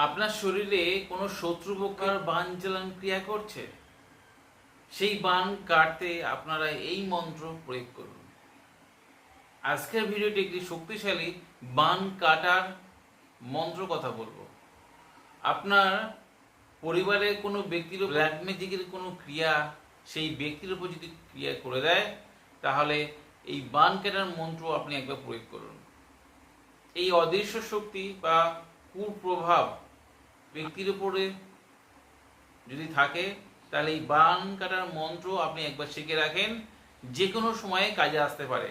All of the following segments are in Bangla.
আপনার শরীরে কোনো শত্রুপক্ষের বান চালান ক্রিয়া করছে, সেই বান কাটতে আপনারা এই মন্ত্র প্রয়োগ করুন। আজকের ভিডিওটি একটি শক্তিশালী বান কাটার মন্ত্র কথা বলবো। আপনার পরিবারের কোনো ব্যক্তির ব্ল্যাক ম্যাজিকের কোনো ক্রিয়া সেই ব্যক্তির উপর যদি ক্রিয়া করে দেয়, তাহলে এই বান কাটার মন্ত্র আপনি একবার প্রয়োগ করুন। এই অদৃশ্য শক্তি বা কুপ্রভাব ব্যক্তির উপরে যদি থাকে, তাহলে এই বান কাটার মন্ত্র আপনি একবার শিখে রাখেন, যে কোনো সময়ে কাজে আসতে পারে।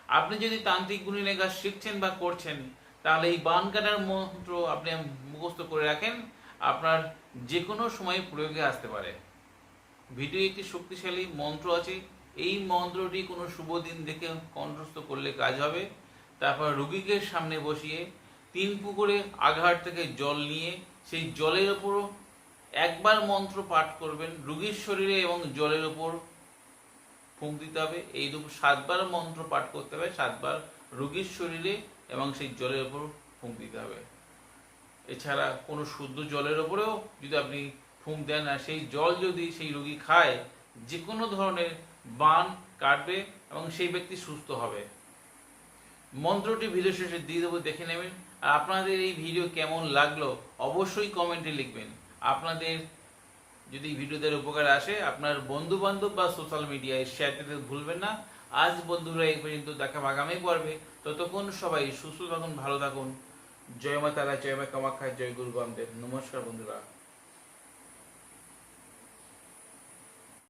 আপনি যদি তান্ত্রিক গুণিনের কাজ শিখছেন বা করছেন, তাহলে এই বান কাটার মন্ত্র আপনি মুখস্থ করে রাখেন, আপনার যে কোনো সময় প্রয়োগে আসতে পারে। ভিডিও একটি শক্তিশালী মন্ত্র আছে, এই মন্ত্রটি কোনো শুভ দিন দেখে কণ্ঠস্থ করলে কাজ হবে। তারপর রোগীকে সামনে বসিয়ে 3 পুকুরে আঘাট থেকে জল নিয়ে সেই জলের ওপর একবার মন্ত্র পাঠ করবেন, রোগীর শরীরে এবং জলের ওপর ফুঁক দিতে হবে। এইরূপ 7 বার মন্ত্র পাঠ করতে হবে, 7 বার রোগীর শরীরে এবং সেই জলের ওপর ফুঁক দিতে হবে। এছাড়া কোনো শুদ্ধ জলের ওপরেও যদি আপনি ফুঁক দেন আর সেই জল যদি সেই রোগী খায়, যে কোনো ধরনের বান কাটবে এবং সেই ব্যক্তি সুস্থ হবে। মন্ত্রটি ভিডিও শেষে দিয়ে দেবো, দেখে নেবেন। আর আপনাদের এই ভিডিও কেমন লাগলো অবশ্যই কমেন্টে লিখবেন। আপনাদের যদি ভিডিওদের উপকার আসে, আপনার বন্ধু বান্ধব বা সোশ্যাল মিডিয়ায় শেয়ার করতে ভুলবেন না। আজ বন্ধুরা এই পর্যন্ত, দেখা আগামী পর্বে। ততক্ষণ সবাই সুস্থ থাকুন, ভালো থাকুন। জয় মা তারা, জয় মা কামাখ্যা, জয় গুরু বামদেব। নমস্কার বন্ধুরা।